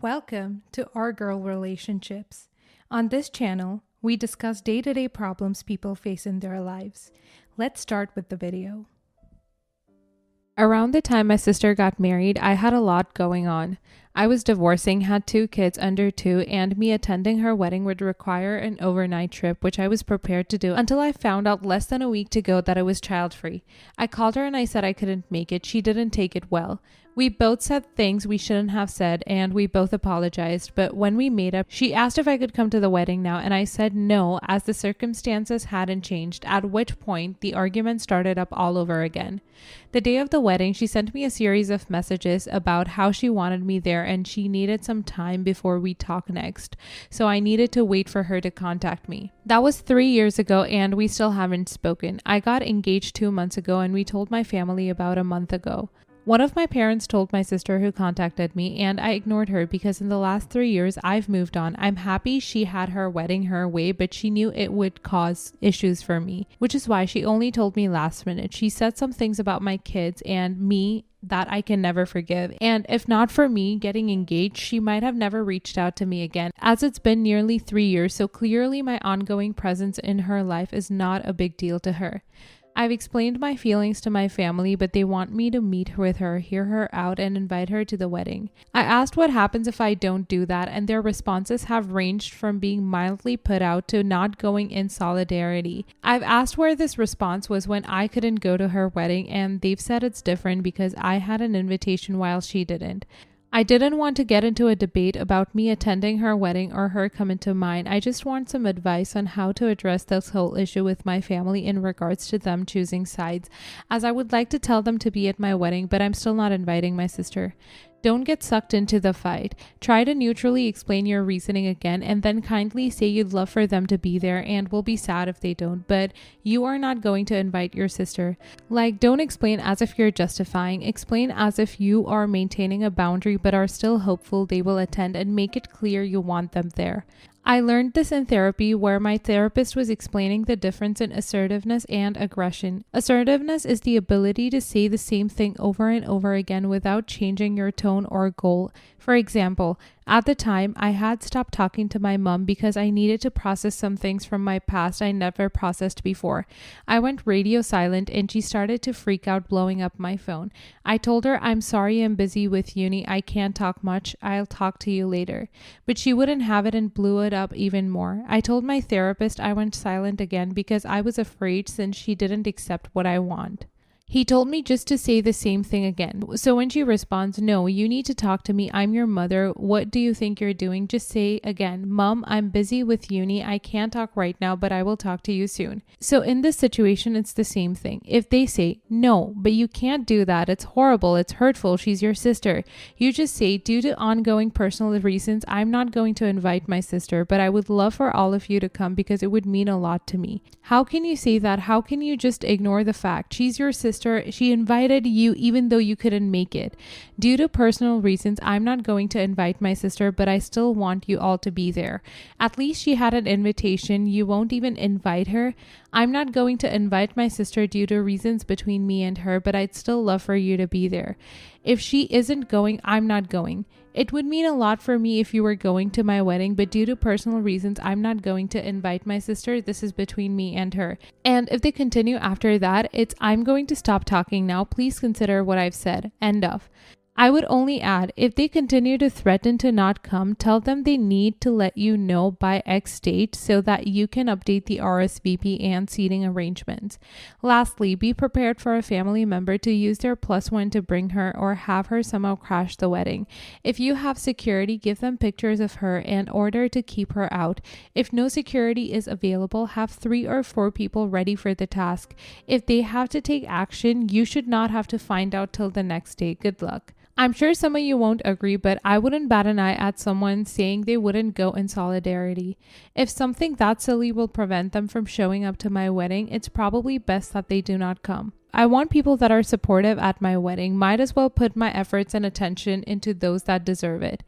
Welcome to Our Girl Relationships. On this channel, we discuss day-to-day problems people face in their lives. Let's start with the video. Around the time my sister got married, I had a lot going on. I was divorcing, had 2 kids under 2, and me attending her wedding would require an overnight trip, which I was prepared to do until I found out less than a week to go that I was child-free. I called her and I said I couldn't make it. She didn't take it well. We both said things we shouldn't have said, and we both apologized, but when we made up, she asked if I could come to the wedding now, and I said no, as the circumstances hadn't changed, at which point the argument started up all over again. The day of the wedding, she sent me a series of messages about how she wanted me there and she needed some time before we talk next, so I needed to wait for her to contact me. That was 3 years ago, and we still haven't spoken. I got engaged 2 months ago, and we told my family about a month ago. One of my parents told my sister who contacted me, and I ignored her because in the last 3 years I've moved on. I'm happy she had her wedding her way, but she knew it would cause issues for me, which is why she only told me last minute. She said some things about my kids and me that I can never forgive, and if not for me getting engaged, she might have never reached out to me again, as it's been nearly 3 years, so clearly my ongoing presence in her life is not a big deal to her. I've explained my feelings to my family, but they want me to meet with her, hear her out, and invite her to the wedding. I asked what happens if I don't do that, and their responses have ranged from being mildly put out to not going in solidarity. I've asked where this response was when I couldn't go to her wedding, and they've said it's different because I had an invitation while she didn't. I didn't want to get into a debate about me attending her wedding or her coming to mine. I just want some advice on how to address this whole issue with my family in regards to them choosing sides, as I would like to tell them to be at my wedding, but I'm still not inviting my sister. Don't get sucked into the fight. Try to neutrally explain your reasoning again and then kindly say you'd love for them to be there and will be sad if they don't, but you are not going to invite your sister. Don't explain as if you're justifying. Explain as if you are maintaining a boundary but are still hopeful they will attend, and make it clear you want them there. I learned this in therapy, where my therapist was explaining the difference in assertiveness and aggression. Assertiveness is the ability to say the same thing over and over again without changing your tone or goal. For example, at the time, I had stopped talking to my mom because I needed to process some things from my past I never processed before. I went radio silent and she started to freak out, blowing up my phone. I told her, "I'm sorry, I'm busy with uni. I can't talk much. I'll talk to you later." But she wouldn't have it and blew it up even more. I told my therapist I went silent again because I was afraid since she didn't accept what I want. He told me just to say the same thing again. So when she responds, "No, you need to talk to me. I'm your mother. What do you think you're doing?" Just say again, "Mom, I'm busy with uni. I can't talk right now, but I will talk to you soon." So in this situation, it's the same thing. If they say, "No, but you can't do that. It's horrible. It's hurtful. She's your sister." You just say, "Due to ongoing personal reasons, I'm not going to invite my sister, but I would love for all of you to come because it would mean a lot to me." How can you say that? How can you just ignore the fact she's your sister? She invited you even though you couldn't make it. Due to personal reasons, I'm not going to invite my sister, but I still want you all to be there. At least she had an invitation. You won't even invite her. I'm not going to invite my sister due to reasons between me and her, but I'd still love for you to be there. If she isn't going, I'm not going. It would mean a lot for me if you were going to my wedding, but due to personal reasons, I'm not going to invite my sister. This is between me and her. And if they continue after that, it's, "I'm going to stop talking now. Please consider what I've said." End of. I would only add, if they continue to threaten to not come, tell them they need to let you know by X date so that you can update the RSVP and seating arrangements. Lastly, be prepared for a family member to use their +1 to bring her or have her somehow crash the wedding. If you have security, give them pictures of her in order to keep her out. If no security is available, have 3 or 4 people ready for the task. If they have to take action, you should not have to find out till the next day. Good luck. I'm sure some of you won't agree, but I wouldn't bat an eye at someone saying they wouldn't go in solidarity. If something that silly will prevent them from showing up to my wedding, it's probably best that they do not come. I want people that are supportive at my wedding. Might as well put my efforts and attention into those that deserve it.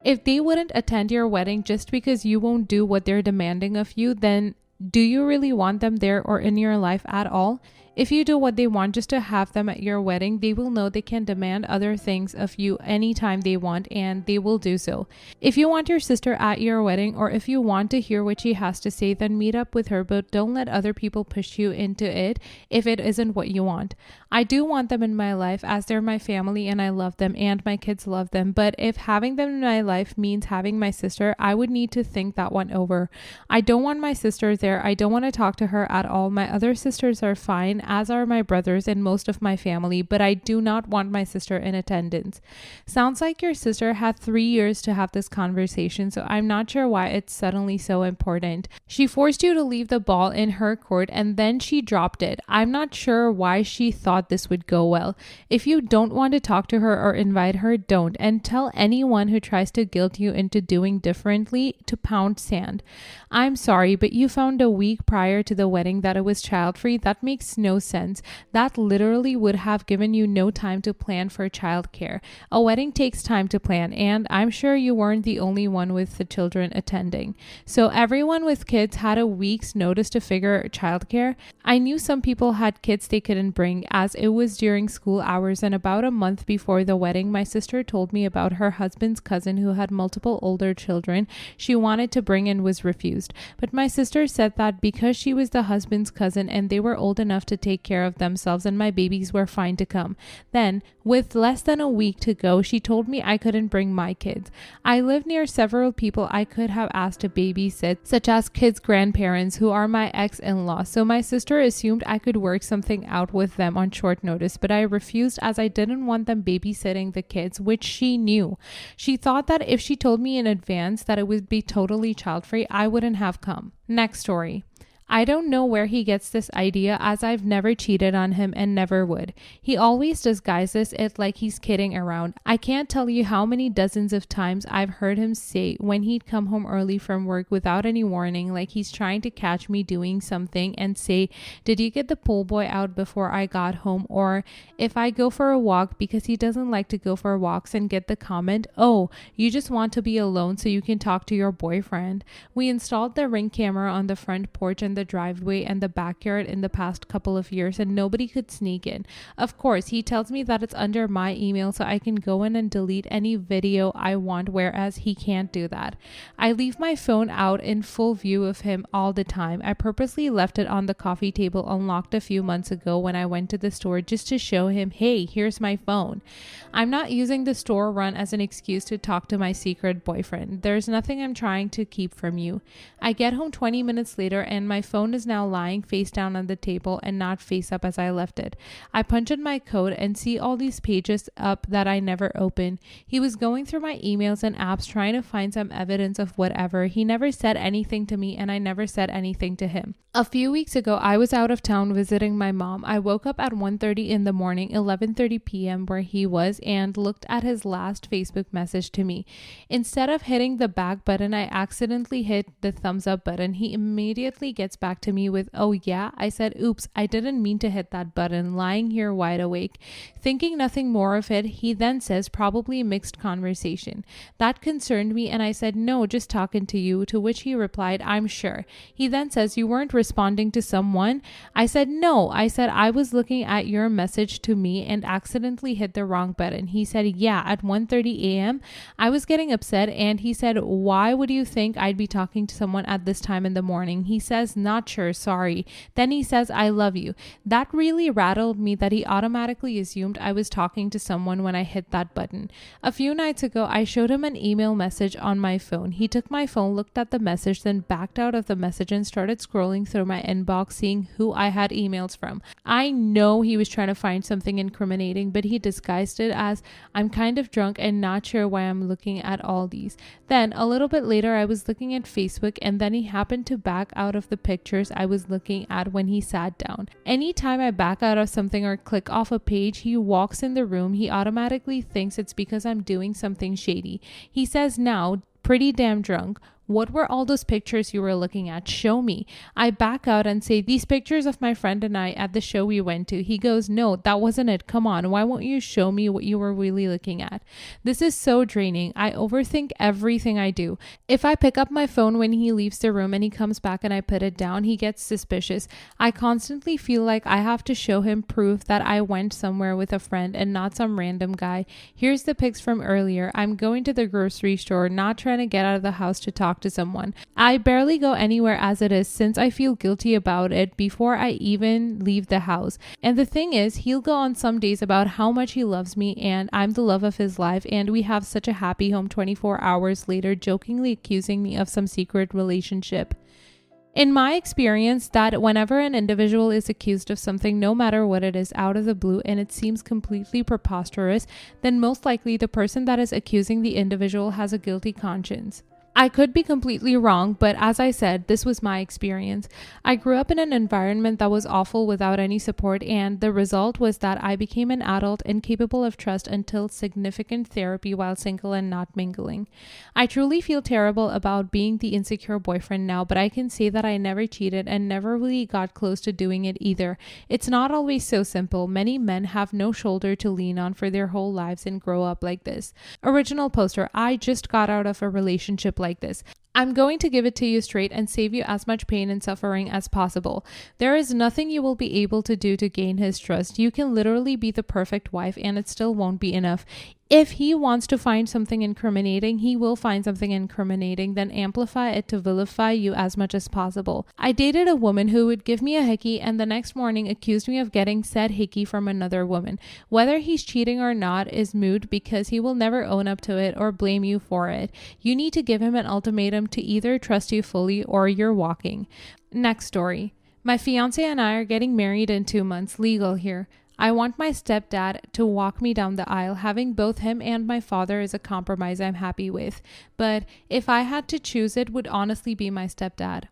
If they wouldn't attend your wedding just because you won't do what they're demanding of you, then do you really want them there or in your life at all? If you do what they want just to have them at your wedding, they will know they can demand other things of you anytime they want, and they will do so. If you want your sister at your wedding, or if you want to hear what she has to say, then meet up with her, but don't let other people push you into it if it isn't what you want. I do want them in my life as they're my family and I love them and my kids love them, but if having them in my life means having my sister, I would need to think that one over. I don't want my sister there. I don't want to talk to her at all. My other sisters are fine, as are my brothers and most of my family, but I do not want my sister in attendance. Sounds like your sister had 3 years to have this conversation, so I'm not sure why it's suddenly so important. She forced you to leave the ball in her court and then she dropped it. I'm not sure why she thought this would go well. If you don't want to talk to her or invite her, don't, and tell anyone who tries to guilt you into doing differently to pound sand. I'm sorry, but you found a week prior to the wedding that it was child-free. That makes no sense. That literally would have given you no time to plan for childcare. A wedding takes time to plan, and I'm sure you weren't the only one with the children attending. So everyone with kids had a week's notice to figure childcare. I knew some people had kids they couldn't bring, as it was during school hours, and about a month before the wedding, my sister told me about her husband's cousin who had multiple older children she wanted to bring and was refused. But my sister said that because she was the husband's cousin and they were old enough to take care of themselves and my babies were fine to come. Then, with less than a week to go, she told me I couldn't bring my kids. I live near several people I could have asked to babysit, such as kids' grandparents who are my ex-in-laws, so my sister assumed I could work something out with them on short notice, but I refused as I didn't want them babysitting the kids, which she knew. She thought that if she told me in advance that it would be totally child-free, I wouldn't have come. Next story. I don't know where he gets this idea, as I've never cheated on him and never would. He always disguises it like he's kidding around. I can't tell you how many dozens of times I've heard him say when he'd come home early from work without any warning, like he's trying to catch me doing something, and say, "Did you get the pool boy out before I got home?" Or if I go for a walk, because he doesn't like to go for walks, and get the comment, "Oh, you just want to be alone so you can talk to your boyfriend." We installed the Ring camera on the front porch and the driveway and the backyard in the past couple of years, and nobody could sneak in. Of course, he tells me that it's under my email so I can go in and delete any video I want, whereas he can't do that. I leave my phone out in full view of him all the time. I purposely left it on the coffee table unlocked a few months ago when I went to the store just to show him, "Hey, here's my phone." I'm not using the store run as an excuse to talk to my secret boyfriend. There's nothing I'm trying to keep from you. I get home 20 minutes later and my phone is now lying face down on the table and not face up as I left it. I punch in my code and see all these pages up that I never open. He was going through my emails and apps trying to find some evidence of whatever. He never said anything to me and I never said anything to him. A few weeks ago, I was out of town visiting my mom. I woke up at 1:30 in the morning, 11:30 p.m. where he was, and looked at his last Facebook message to me. Instead of hitting the back button, I accidentally hit the thumbs up button. He immediately gets back to me with, "Oh yeah?" I said, "Oops, I didn't mean to hit that button," lying here wide awake. Thinking nothing more of it, he then says, "Probably mixed conversation." That concerned me and I said, "No, just talking to you," to which he replied, "I'm sure." He then says, "You weren't responding to someone?" I said, "No." I said, "I was looking at your message to me and accidentally hit the wrong button." He said, "Yeah, at 1:30 a.m. I was getting upset and he said, "Why would you think I'd be talking to someone at this time in the morning?" He says, "Not sure, sorry." Then he says, "I love you." That really rattled me that he automatically assumed I was talking to someone when I hit that button. A few nights ago, I showed him an email message on my phone. He took my phone, looked at the message, then backed out of the message and started scrolling through my inbox, seeing who I had emails from. I know he was trying to find something incriminating, but he disguised it as, "I'm kind of drunk and not sure why I'm looking at all these." Then a little bit later, I was looking at Facebook and then he happened to back out of the pictures I was looking at when he sat down. Anytime I back out of something or click off a page, he walks in the room. He automatically thinks it's because I'm doing something shady. He says now, "Pretty damn drunk." What were all those pictures you were looking at? Show me. I back out and say, these pictures of my friend and I at the show we went to. He goes, no, that wasn't it. Come on. Why won't you show me what you were really looking at? This is so draining. I overthink everything I do. If I pick up my phone when he leaves the room and he comes back and I put it down, he gets suspicious. I constantly feel like I have to show him proof that I went somewhere with a friend and not some random guy. Here's the pics from earlier. I'm going to the grocery store, not trying to get out of the house to talk to someone. I barely go anywhere as it is since I feel guilty about it before I even leave the house. And the thing is, he'll go on some days about how much he loves me and I'm the love of his life and we have such a happy home 24 hours later, jokingly accusing me of some secret relationship. In my experience, that whenever an individual is accused of something, no matter what it is, out of the blue, and it seems completely preposterous, then most likely the person that is accusing the individual has a guilty conscience. I could be completely wrong, but as I said, this was my experience. I grew up in an environment that was awful without any support, and the result was that I became an adult incapable of trust until significant therapy while single and not mingling. I truly feel terrible about being the insecure boyfriend now, but I can say that I never cheated and never really got close to doing it either. It's not always so simple. Many men have no shoulder to lean on for their whole lives and grow up like this. Original poster, I just got out of a relationship like this. I'm going to give it to you straight and save you as much pain and suffering as possible. There is nothing you will be able to do to gain his trust. You can literally be the perfect wife and it still won't be enough. If he wants to find something incriminating, he will find something incriminating, then amplify it to vilify you as much as possible. I dated a woman who would give me a hickey and the next morning accused me of getting said hickey from another woman. Whether he's cheating or not is moot because he will never own up to it or blame you for it. You need to give him an ultimatum to either trust you fully or you're walking. Next story. My fiance and I are getting married in 2 months, legal here. I want my stepdad to walk me down the aisle. Having both him and my father is a compromise I'm happy with. But if I had to choose, it would honestly be my stepdad.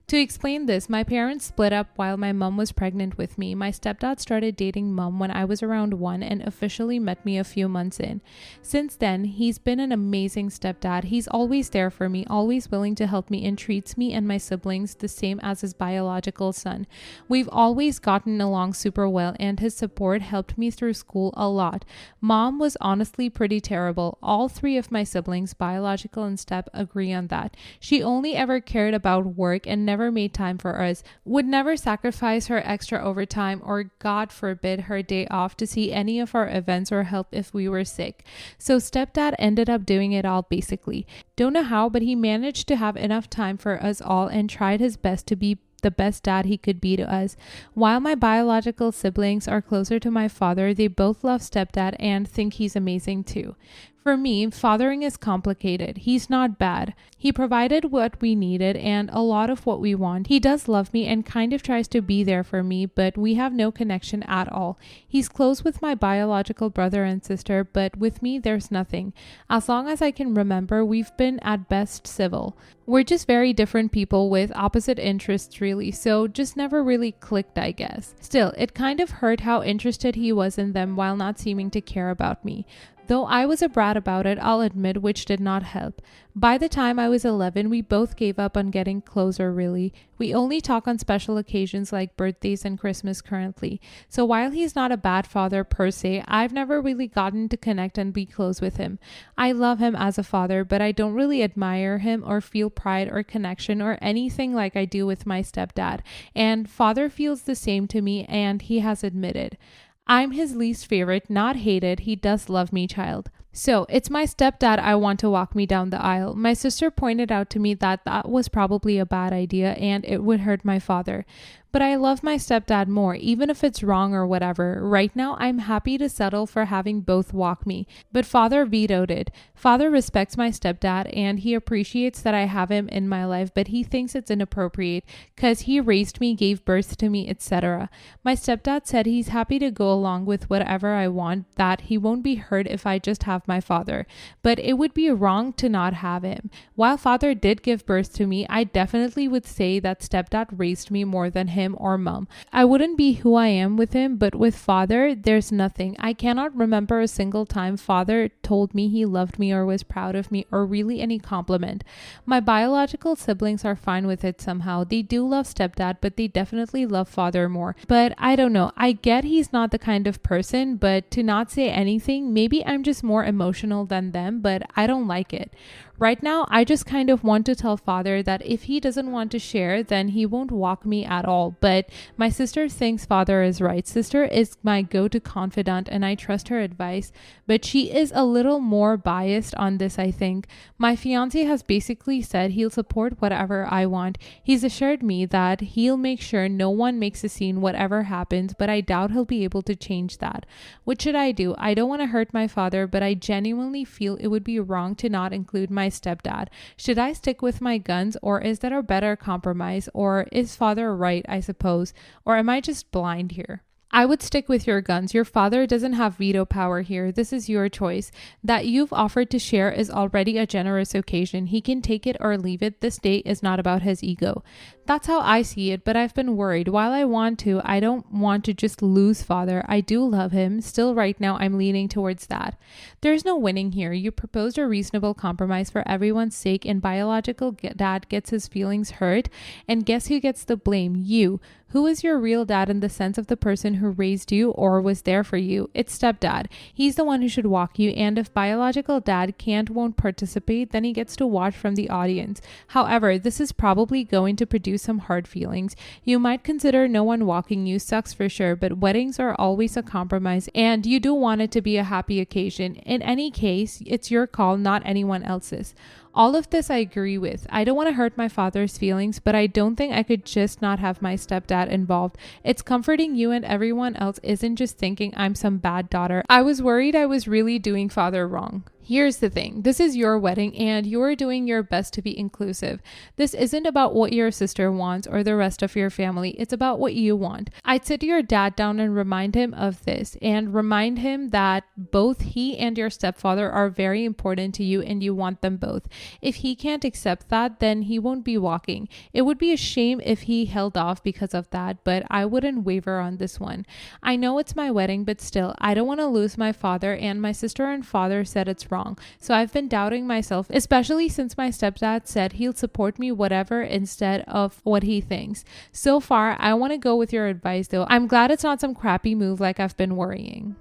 To explain this, my parents split up while my mom was pregnant with me. My stepdad started dating mom when I was around 1 and officially met me a few months in. Since then, he's been an amazing stepdad. He's always there for me, always willing to help me, and treats me and my siblings the same as his biological son. We've always gotten along super well, and his support helped me through school a lot. Mom was honestly pretty terrible. All 3 of my siblings, biological and step, agree on that. She only ever cared about work and never made time for us, would never sacrifice her extra overtime or, God forbid, her day off to see any of our events or help if we were sick. So stepdad ended up doing it all basically. Don't know how, but he managed to have enough time for us all and tried his best to be the best dad he could be to us. While my biological siblings are closer to my father, they both love stepdad and think he's amazing too. For me, fathering is complicated. He's not bad. He provided what we needed and a lot of what we want. He does love me and kind of tries to be there for me, but we have no connection at all. He's close with my biological brother and sister, but with me, there's nothing. As long as I can remember, we've been at best civil. We're just very different people with opposite interests really, so just never really clicked, I guess. Still, it kind of hurt how interested he was in them while not seeming to care about me. Though I was a brat about it, I'll admit, which did not help. By the time I was 11, we both gave up on getting closer, really. We only talk on special occasions like birthdays and Christmas currently. So while he's not a bad father per se, I've never really gotten to connect and be close with him. I love him as a father, but I don't really admire him or feel pride or connection or anything like I do with my stepdad. And father feels the same to me, and he has admitted. I'm his least favorite, not hated. He does love me, child. So it's my stepdad I want to walk me down the aisle. My sister pointed out to me that that was probably a bad idea and it would hurt my father. But I love my stepdad more, even if it's wrong or whatever. Right now, I'm happy to settle for having both walk me. But father vetoed it. Father respects my stepdad and he appreciates that I have him in my life, but he thinks it's inappropriate because he raised me, gave birth to me, etc. My stepdad said he's happy to go along with whatever I want, that he won't be hurt if I just have my father. But it would be wrong to not have him. While father did give birth to me, I definitely would say that stepdad raised me more than him him or mom. I wouldn't be who I am with him, but with father, there's nothing. I cannot remember a single time father told me he loved me or was proud of me or really any compliment. My biological siblings are fine with it somehow. They do love stepdad, but they definitely love father more. But I don't know. I get he's not the kind of person, but to not say anything, maybe I'm just more emotional than them, but I don't like it. Right now, I just kind of want to tell father that if he doesn't want to share, then he won't walk me at all. But my sister thinks father is right. Sister is my go-to confidant and I trust her advice, but she is a little more biased on this, I think. My fiance has basically said he'll support whatever I want. He's assured me that he'll make sure no one makes a scene whatever happens, but I doubt he'll be able to change that. What should I do? I don't want to hurt my father, but I genuinely feel it would be wrong to not include my stepdad. Should I stick with my guns, or is there a better compromise, or is father right, I suppose, or am I just blind here? I would stick with your guns. Your father doesn't have veto power here. This is your choice. That you've offered to share is already a generous occasion. He can take it or leave it. This date is not about his ego. That's how I see it, but I've been worried. While I want to, I don't want to just lose father. I do love him. Still right now, I'm leaning towards that. There's no winning here. You proposed a reasonable compromise for everyone's sake, and biological dad gets his feelings hurt. And guess who gets the blame? You. Who is your real dad in the sense of the person who raised you or was there for you? It's stepdad. He's the one who should walk you, and if biological dad won't participate, then he gets to watch from the audience. However, this is probably going to produce some hard feelings. You might consider no one walking you sucks for sure, but weddings are always a compromise, and you do want it to be a happy occasion. In any case, it's your call, not anyone else's. All of this I agree with. I don't want to hurt my father's feelings, but I don't think I could just not have my stepdad involved. It's comforting you and everyone else isn't just thinking I'm some bad daughter. I was worried I was really doing father wrong. Here's the thing. This is your wedding and you're doing your best to be inclusive. This isn't about what your sister wants or the rest of your family. It's about what you want. I'd sit your dad down and remind him of this and remind him that both he and your stepfather are very important to you and you want them both. If he can't accept that, then he won't be walking. It would be a shame if he held off because of that, but I wouldn't waver on this one. I know it's my wedding, but still, I don't want to lose my father, and my sister and father said it's wrong. So I've been doubting myself, especially since my stepdad said he'll support me whatever instead of what he thinks. So far, I want to go with your advice though. I'm glad it's not some crappy move like I've been worrying.